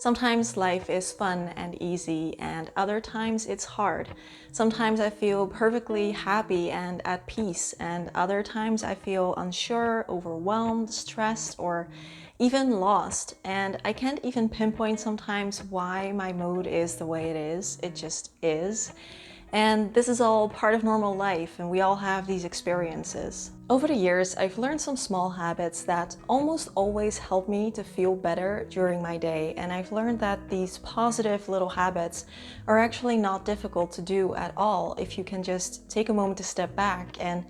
Sometimes life is fun and easy, and other times it's hard. Sometimes I feel perfectly happy and at peace, and other times I feel unsure, overwhelmed, stressed, or even lost. And I can't even pinpoint sometimes why my mood is the way it is. It just is. And this is all part of normal life, and we all have these experiences. Over the years, I've learned some small habits that almost always help me to feel better during my day, and I've learned that these positive little habits are actually not difficult to do at all if you can just take a moment to step back and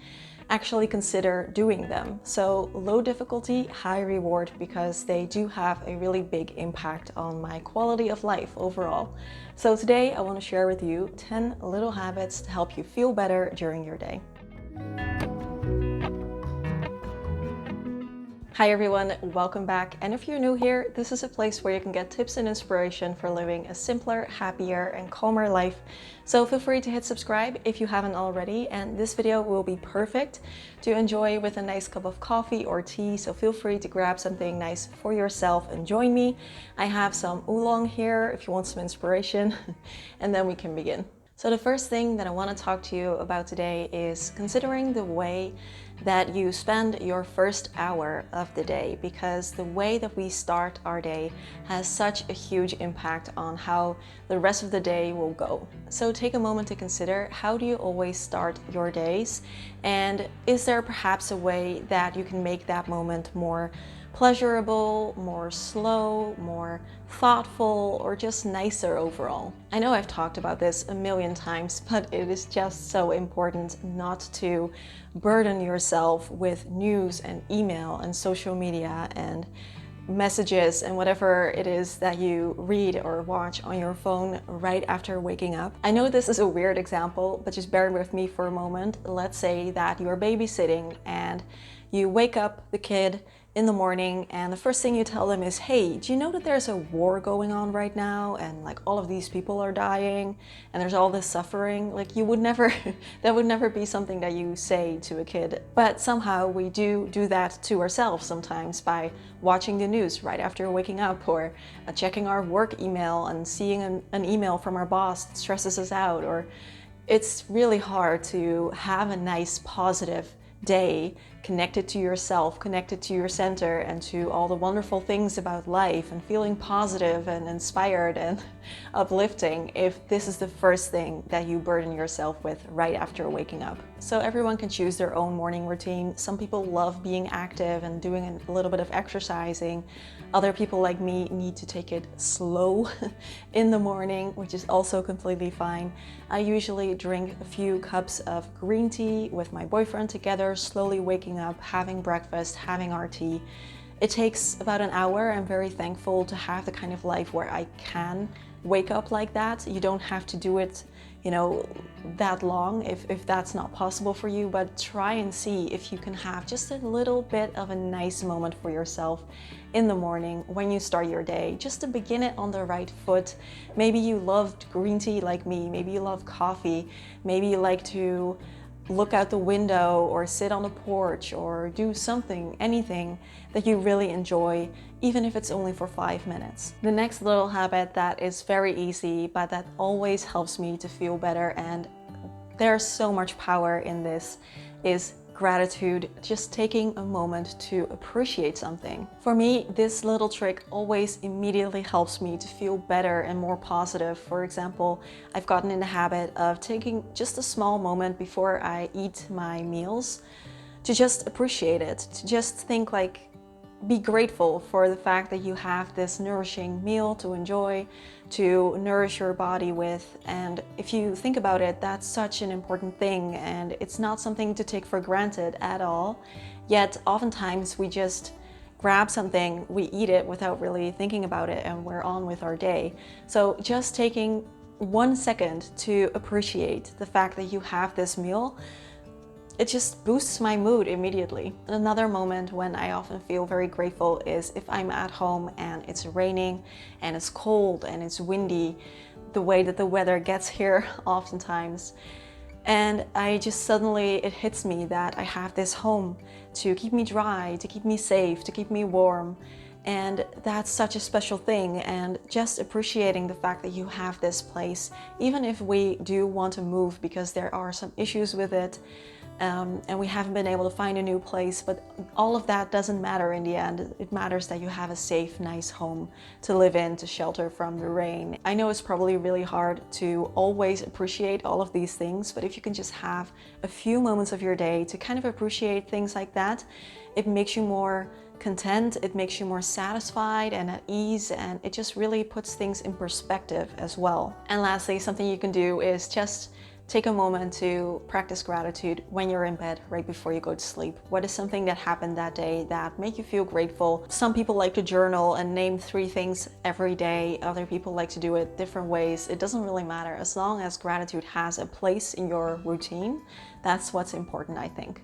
actually consider doing them. So low difficulty, high reward, because they do have a really big impact on my quality of life overall. So today I want to share with you 10 little habits to help you feel better during your day. Hi everyone, welcome back. And if you're new here, this is a place where you can get tips and inspiration for living a simpler, happier, and calmer life. So feel free to hit subscribe if you haven't already. And this video will be perfect to enjoy with a nice cup of coffee or tea. So feel free to grab something nice for yourself and join me. I have some oolong here if you want some inspiration, and then we can begin. So the first thing that I want to talk to you about today is considering the way that you spend your first hour of the day, because the way that we start our day has such a huge impact on how the rest of the day will go. So take a moment to consider, how do you always start your days? And is there perhaps a way that you can make that moment more pleasurable, more slow, more thoughtful, or just nicer overall? I know I've talked about this a million times, but it is just so important not to burden yourself with news and email and social media and messages and whatever it is that you read or watch on your phone right after waking up. I know this is a weird example, but just bear with me for a moment. Let's say that you're babysitting and you wake up the kid in the morning and the first thing you tell them is, hey, do you know that there's a war going on right now and like all of these people are dying and there's all this suffering? Like, you would never, that would never be something that you say to a kid. But somehow we do that to ourselves sometimes by watching the news right after waking up, or checking our work email and seeing an email from our boss that stresses us out. Or it's really hard to have a nice positive day connected to yourself, connected to your center and to all the wonderful things about life, and feeling positive and inspired and uplifting if this is the first thing that you burden yourself with right after waking up. So everyone can choose their own morning routine. Some people love being active and doing a little bit of exercising. Other people like me need to take it slow in the morning, which is also completely fine. I usually drink a few cups of green tea with my boyfriend together, slowly waking up, having breakfast, having our tea. It takes about an hour. I'm very thankful to have the kind of life where I can wake up like that. You don't have to do it, that long if that's not possible for you, but try and see if you can have just a little bit of a nice moment for yourself in the morning when you start your day, just to begin it on the right foot. Maybe you loved green tea like me, maybe you love coffee, maybe you like to look out the window or sit on the porch or do something, anything that you really enjoy, even if it's only for 5 minutes. The next little habit that is very easy, but that always helps me to feel better, and there's so much power in this, is gratitude. Just taking a moment to appreciate something. For me, this little trick always immediately helps me to feel better and more positive. For example, I've gotten in the habit of taking just a small moment before I eat my meals to just appreciate it, to just think, like, be grateful for the fact that you have this nourishing meal to enjoy, to nourish your body with. And if you think about it, that's such an important thing, and it's not something to take for granted at all. Yet oftentimes we just grab something, we eat it without really thinking about it, and we're on with our day. So just taking 1 second to appreciate the fact that you have this meal, it just boosts my mood immediately. Another moment when I often feel very grateful is if I'm at home and it's raining and it's cold and it's windy, the way that the weather gets here oftentimes. And I just suddenly, it hits me that I have this home to keep me dry, to keep me safe, to keep me warm. And that's such a special thing, and just appreciating the fact that you have this place, even if we do want to move because there are some issues with it, and we haven't been able to find a new place, but all of that doesn't matter in the end. It matters that you have a safe, nice home to live in, to shelter from the rain. I know it's probably really hard to always appreciate all of these things, but if you can just have a few moments of your day to kind of appreciate things like that, it makes you more content, it makes you more satisfied and at ease, and it just really puts things in perspective as well. And lastly, something you can do is just take a moment to practice gratitude when you're in bed right before you go to sleep. What is something that happened that day that made you feel grateful? Some people like to journal and name 3 things every day. Other people like to do it different ways. It doesn't really matter. As long as gratitude has a place in your routine, that's what's important, I think.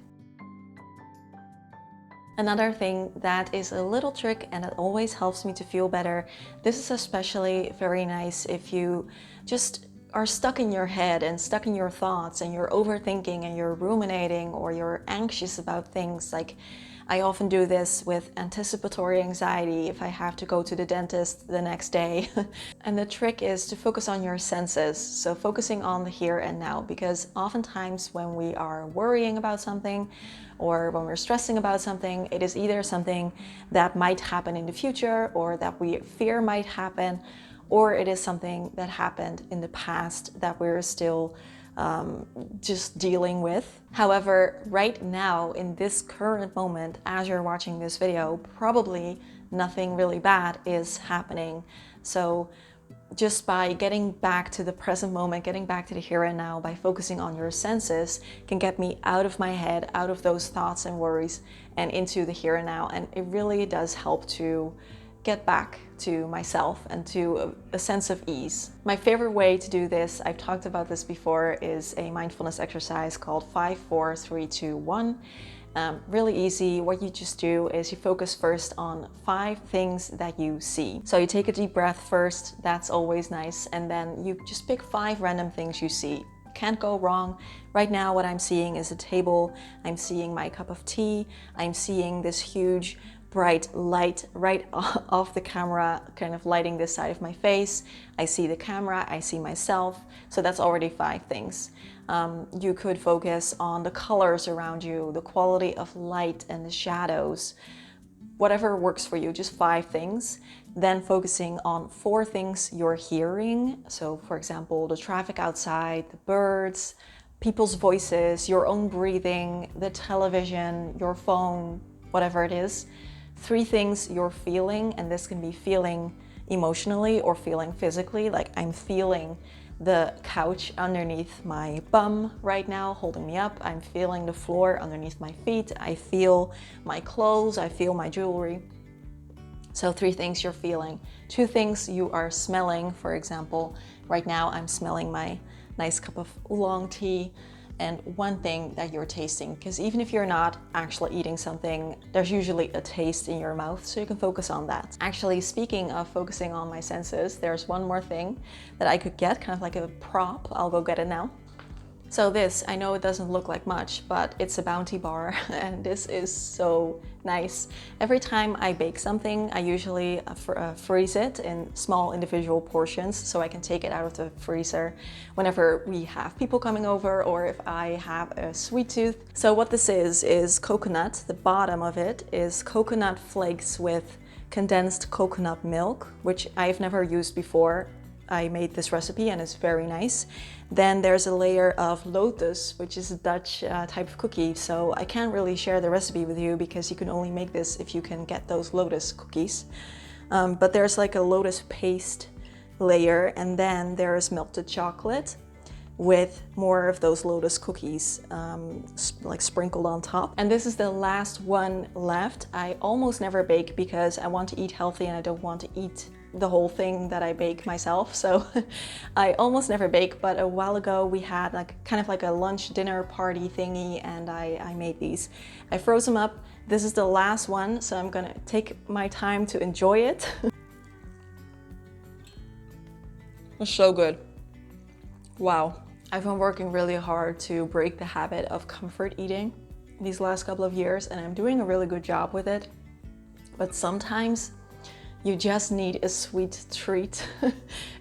Another thing that is a little trick and it always helps me to feel better, this is especially very nice if you just are stuck in your head and stuck in your thoughts and you're overthinking and you're ruminating or you're anxious about things. Like, I often do this with anticipatory anxiety if I have to go to the dentist the next day. And the trick is to focus on your senses. So focusing on the here and now, because oftentimes when we are worrying about something or when we're stressing about something, it is either something that might happen in the future or that we fear might happen, or it is something that happened in the past that we're still just dealing with. However, right now, in this current moment, as you're watching this video, probably nothing really bad is happening. So just by getting back to the present moment, getting back to the here and now, by focusing on your senses, can get me out of my head, out of those thoughts and worries, and into the here and now. And it really does help to get back to myself and to a sense of ease. My favorite way to do this, I've talked about this before, is a mindfulness exercise called 5, 4, 3, 2, 1. Really easy. What you just do is you focus first on 5 things that you see. So you take a deep breath first, that's always nice, and then you just pick 5 random things you see. Can't go wrong. Right now what I'm seeing is a table, I'm seeing my cup of tea, I'm seeing this huge bright light right off the camera, kind of lighting this side of my face. I see the camera, I see myself, so that's already 5 things. You could focus on the colors around you, the quality of light and the shadows, whatever works for you, just 5 things. Then focusing on 4 things you're hearing. So for example, the traffic outside, the birds, people's voices, your own breathing, the television, your phone, whatever it is. 3 things you're feeling, and this can be feeling emotionally or feeling physically, like I'm feeling the couch underneath my bum right now holding me up. I'm feeling the floor underneath my feet. I feel my clothes, I feel my jewelry. So 3 things you're feeling. 2 things you are smelling. For example, right now I'm smelling my nice cup of oolong tea. And 1 thing that you're tasting, because even if you're not actually eating something, there's usually a taste in your mouth, so you can focus on that. Actually, speaking of focusing on my senses, there's 1 more thing that I could get, kind of like a prop. I'll go get it now. So this, I know it doesn't look like much, but it's a Bounty bar, and this is so nice. Every time I bake something, I usually freeze it in small individual portions so I can take it out of the freezer whenever we have people coming over or if I have a sweet tooth. So what this is coconut. The bottom of it is coconut flakes with condensed coconut milk, which I've never used before. I made this recipe and it's very nice. Then there's a layer of lotus, which is a Dutch type of cookie. So I can't really share the recipe with you because you can only make this if you can get those lotus cookies. But there's like a lotus paste layer, and then there's melted chocolate with more of those lotus cookies like sprinkled on top. And this is the last one left. I almost never bake because I want to eat healthy and I don't want to eat the whole thing that I bake myself. So I almost never bake, but a while ago we had like kind of like a lunch dinner party thingy, and I made these. I froze them up. This is the last one, so I'm gonna take my time to enjoy it. It's so good. Wow. I've been working really hard to break the habit of comfort eating these last couple of years, and I'm doing a really good job with it. But sometimes You just need a sweet treat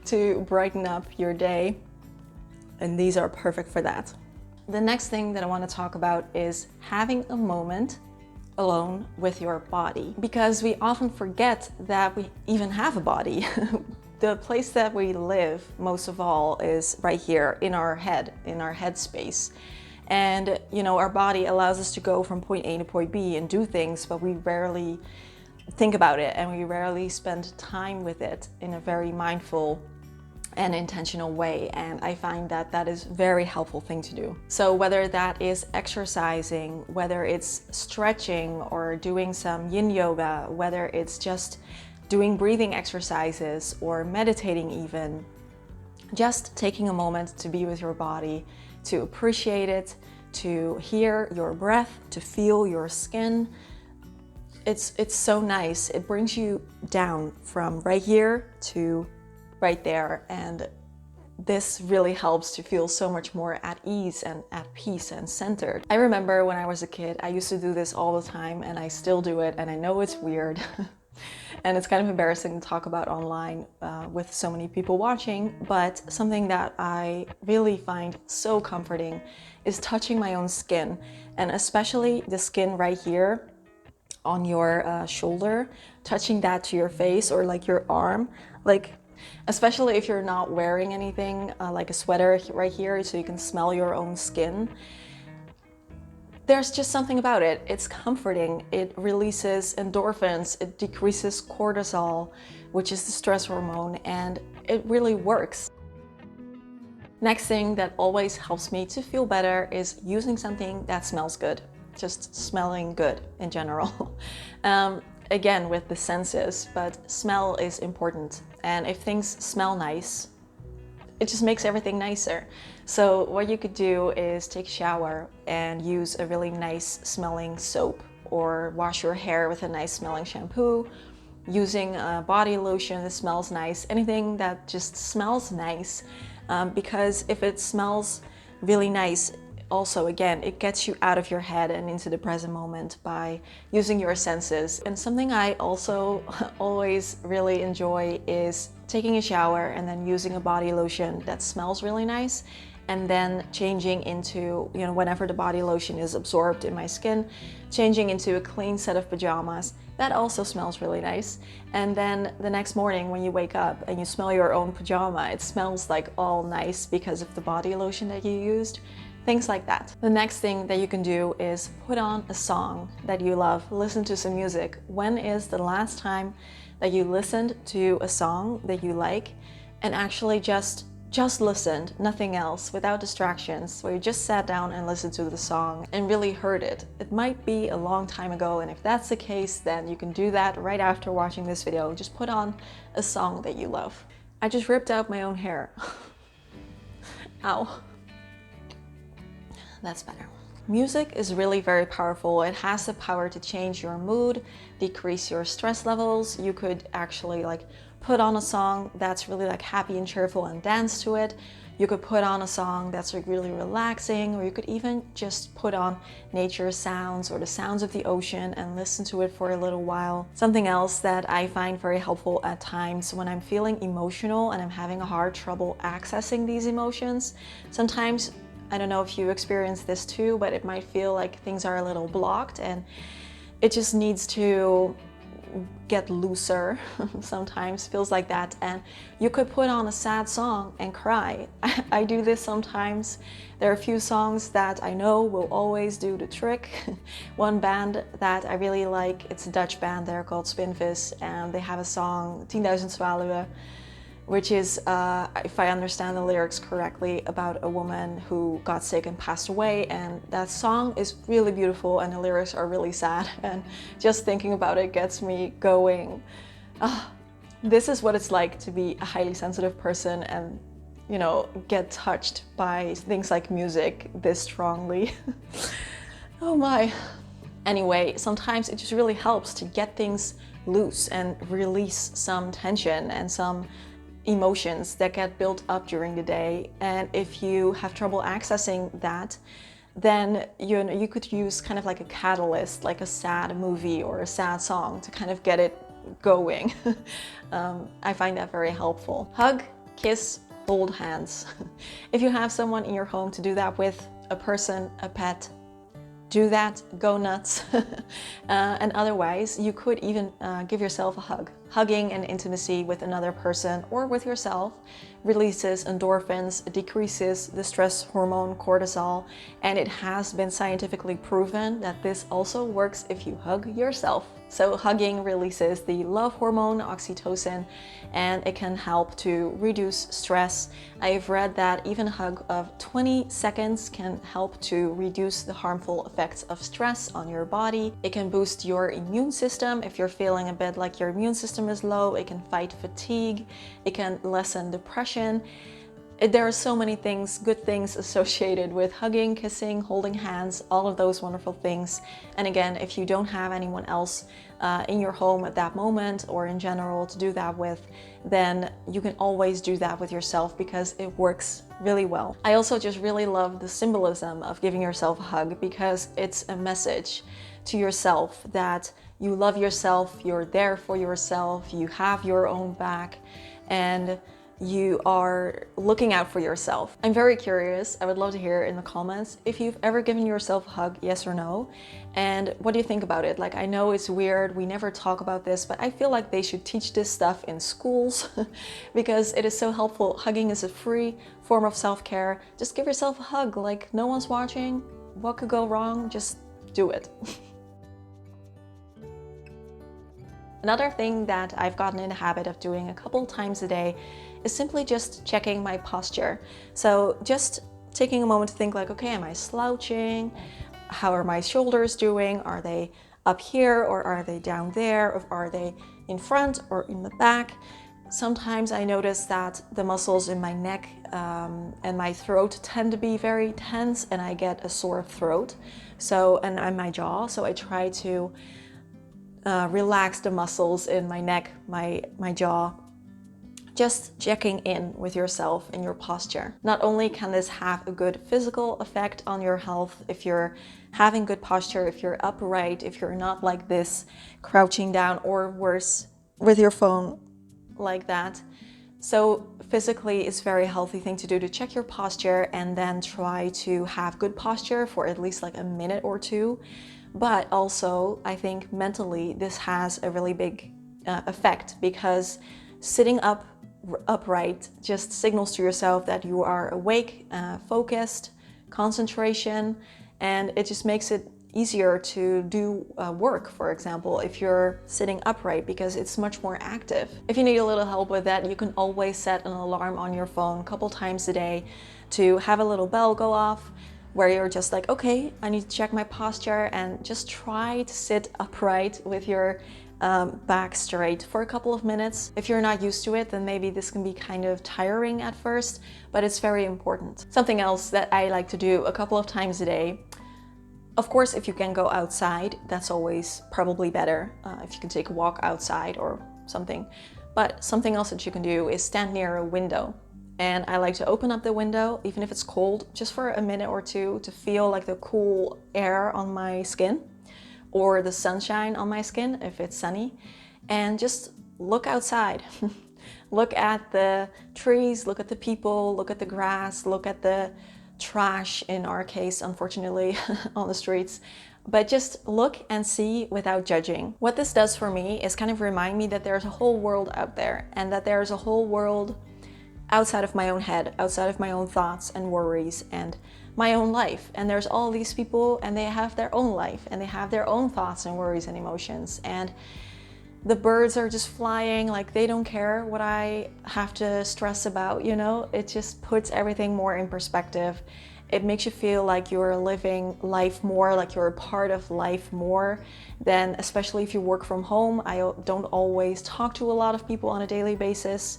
to brighten up your day, and these are perfect for that. The next thing that I want to talk about is having a moment alone with your body, because we often forget that we even have a body. The place that we live most of all is right here in our head space. And you know, our body allows us to go from point A to point B and do things, but we rarely think about it and we rarely spend time with it in a very mindful and intentional way. And I find that that is a very helpful thing to do. So whether that is exercising, whether it's stretching or doing some yin yoga, whether it's just doing breathing exercises or meditating even, just taking a moment to be with your body, to appreciate it, to hear your breath, to feel your skin. It's so nice. It brings you down from right here to right there, and this really helps to feel so much more at ease and at peace and centered. I remember when I was a kid, I used to do this all the time, and I still do it, and I know it's weird. And it's kind of embarrassing to talk about online with so many people watching, but something that I really find so comforting is touching my own skin, and especially the skin right here on your shoulder, touching that to your face or like your arm, like especially if you're not wearing anything like a sweater right here so you can smell your own skin. There's just something about it. It's comforting. It releases endorphins. It decreases cortisol, which is the stress hormone, and it really works. Next thing that always helps me to feel better is using something that smells good. Just smelling good in general. Again, with the senses, but smell is important. And if things smell nice, it just makes everything nicer. So what you could do is take a shower and use a really nice smelling soap, or wash your hair with a nice smelling shampoo, using a body lotion that smells nice, anything that just smells nice, because if it smells really nice, also again, it gets you out of your head and into the present moment by using your senses. And something I also always really enjoy is taking a shower and then using a body lotion that smells really nice, and then changing into, you know, whenever the body lotion is absorbed in my skin, changing into a clean set of pajamas that also smells really nice. And then the next morning when you wake up and you smell your own pajama, it smells like all nice because of the body lotion that you used. Things like that. The next thing that you can do is put on a song that you love, listen to some music. When is the last time that you listened to a song that you like and actually just listened, nothing else, without distractions, where you just sat down and listened to the song and really heard it? It might be a long time ago, and if that's the case, then you can do that right after watching this video. Just put on a song that you love. I just ripped out my own hair. Ow. That's better. Music is really very powerful. It has the power to change your mood, decrease your stress levels. You could actually like put on a song that's really like happy and cheerful and dance to it. You could put on a song that's like really relaxing, or you could even just put on nature sounds or the sounds of the ocean and listen to it for a little while. Something else that I find very helpful at times when I'm feeling emotional and I'm having a hard trouble accessing these emotions. Sometimes, I don't know if you experience this too, but it might feel like things are a little blocked and it just needs to get looser. Sometimes feels like that, and you could put on a sad song and cry. I do this sometimes. There are a few songs that I know will always do the trick. One band that I really like, it's a Dutch band, they're called Spinvis, and they have a song 10,000 Zwaluwen, which is, if I understand the lyrics correctly, about a woman who got sick and passed away. And that song is really beautiful and the lyrics are really sad. And just thinking about it gets me going. This is what it's like to be a highly sensitive person and, you know, get touched by things like music this strongly. Oh my. Anyway, sometimes it just really helps to get things loose and release some tension and some emotions that get built up during the day. And if you have trouble accessing that, then you could use kind of like a catalyst, like a sad movie or a sad song, to kind of get it going. I find that very helpful. Hug, kiss, hold hands. If you have someone in your home to do that with, a person, a pet, do that, go nuts. And otherwise, you could even give yourself a hug. Hugging and intimacy with another person or with yourself releases endorphins, decreases the stress hormone cortisol, and it has been scientifically proven that this also works if you hug yourself. So hugging releases the love hormone, oxytocin, and it can help to reduce stress. I've read that even a hug of 20 seconds can help to reduce the harmful effects of stress on your body. It can boost your immune system. If you're feeling a bit like your immune system is low, it can fight fatigue. It can lessen depression. There are so many things, good things associated with hugging, kissing, holding hands, all of those wonderful things. And again, if you don't have anyone else in your home at that moment or in general to do that with, then you can always do that with yourself because it works really well. I also just really love the symbolism of giving yourself a hug because it's a message to yourself that you love yourself, you're there for yourself, you have your own back, and you are looking out for yourself. I'm very curious. I would love to hear in the comments if you've ever given yourself a hug, yes or no, and what do you think about it? Like, I know it's weird, we never talk about this, but I feel like they should teach this stuff in schools because it is so helpful. Hugging is a free form of self-care. Just give yourself a hug, like no one's watching. What could go wrong? Just do it. Another thing that I've gotten in the habit of doing a couple times a day is simply just checking my posture. So just taking a moment to think like, okay, am I slouching? How are my shoulders doing? Are they up here or are they down there? Or are they in front or in the back? Sometimes I notice that the muscles in my neck and my throat tend to be very tense and I get a sore throat. And my jaw. So I try to relax the muscles in my neck, my jaw. Just checking in with yourself and your posture. Not only can this have a good physical effect on your health, if you're having good posture, if you're upright, if you're not like this, crouching down or worse with your phone like that. So physically, it's a very healthy thing to do to check your posture and then try to have good posture for at least like a minute or two. But also, I think mentally, this has a really big effect because sitting upright just signals to yourself that you are awake, focused, concentration, and it just makes it easier to do work, for example, if you're sitting upright because it's much more active. If you need a little help with that, you can always set an alarm on your phone a couple times a day to have a little bell go off where you're just like, okay, I need to check my posture, and just try to sit upright with your back straight for a couple of minutes. If you're not used to it, then maybe this can be kind of tiring at first, but it's very important. Something else that I like to do a couple of times a day, of course, if you can go outside, that's always probably better, if you can take a walk outside or something. But something else that you can do is stand near a window. And I like to open up the window, even if it's cold, just for a minute or two to feel like the cool air on my skin or the sunshine on my skin if it's sunny, and just look outside. Look at the trees, look at the people, look at the grass, look at the trash, in our case, unfortunately, on the streets. But just look and see without judging. What this does for me is kind of remind me that there's a whole world out there, and that there's a whole world outside of my own head, outside of my own thoughts and worries and my own life. And there's all these people and they have their own life and they have their own thoughts and worries and emotions. And the birds are just flying, like they don't care what I have to stress about, you know? It just puts everything more in perspective. It makes you feel like you're living life more, like you're a part of life more than, especially if you work from home. I don't always talk to a lot of people on a daily basis.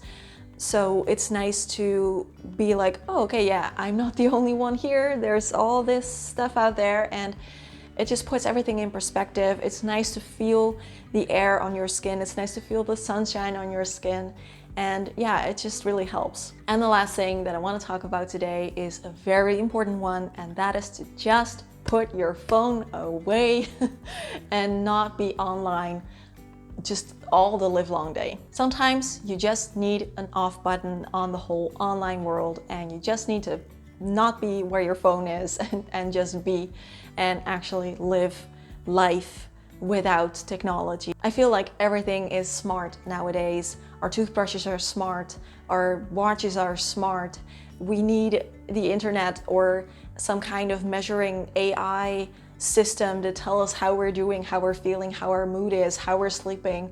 So it's nice to be like, oh, okay, yeah, I'm not the only one here. There's all this stuff out there, and it just puts everything in perspective. It's nice to feel the air on your skin. It's nice to feel the sunshine on your skin. And yeah, it just really helps. And the last thing that I want to talk about today is a very important one, and that is to just put your phone away and not be online just all the live long day. Sometimes you just need an off button on the whole online world, and you just need to not be where your phone is and just be and actually live life without technology. I feel like everything is smart nowadays. Our toothbrushes are smart, our watches are smart. We need the internet or some kind of measuring AI system to tell us how we're doing, how we're feeling, how our mood is, how we're sleeping.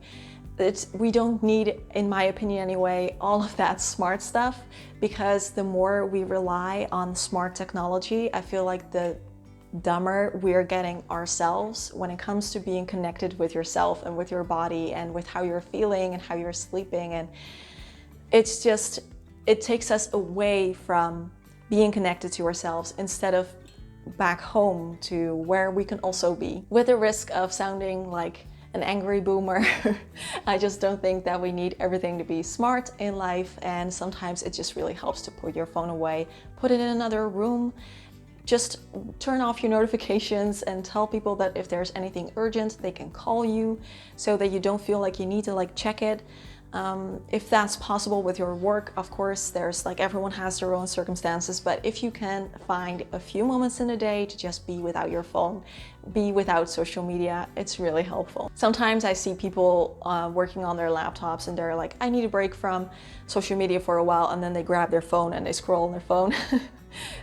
We don't need, in my opinion anyway, all of that smart stuff, because the more we rely on smart technology, I feel like the dumber we're getting ourselves when it comes to being connected with yourself and with your body and with how you're feeling and how you're sleeping. And it's just, it takes us away from being connected to ourselves instead of back home to where we can also be. With the risk of sounding like an angry boomer, I just don't think that we need everything to be smart in life, and sometimes it just really helps to put your phone away, put it in another room, just turn off your notifications and tell people that if there's anything urgent, they can call you so that you don't feel like you need to check it. If that's possible with your work, of course, there's everyone has their own circumstances, but if you can find a few moments in a day to just be without your phone, be without social media, it's really helpful. Sometimes I see people working on their laptops and they're like, I need a break from social media for a while, and then they grab their phone and they scroll on their phone.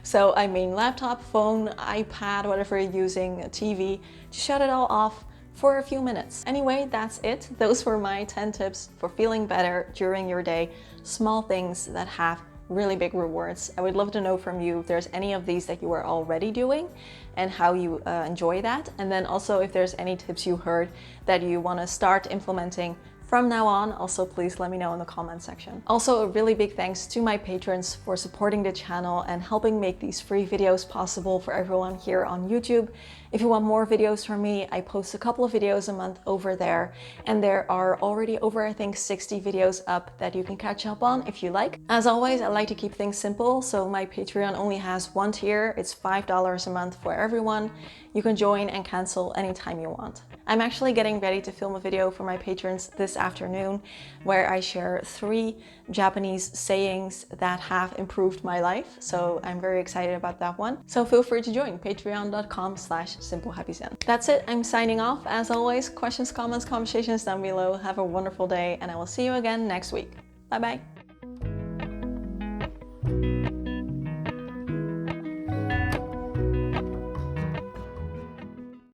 So I mean, laptop, phone, iPad, whatever you're using, TV, just shut it all off for a few minutes. Anyway, that's it. Those were my 10 tips for feeling better during your day. Small things that have really big rewards. I would love to know from you if there's any of these that you are already doing and how you enjoy that. And then also if there's any tips you heard that you want to start implementing from now on, also please let me know in the comment section. Also, a really big thanks to my patrons for supporting the channel and helping make these free videos possible for everyone here on YouTube. If you want more videos from me, I post a couple of videos a month over there, and there are already over, I think, 60 videos up that you can catch up on if you like. As always, I like to keep things simple, so my Patreon only has one tier. It's $5 a month for everyone. You can join and cancel anytime you want. I'm actually getting ready to film a video for my patrons this afternoon where I share 3 Japanese sayings that have improved my life. So I'm very excited about that one. So feel free to join patreon.com/simplehappyzen. That's it. I'm signing off. As always, questions, comments, conversations down below. Have a wonderful day, and I will see you again next week. Bye bye.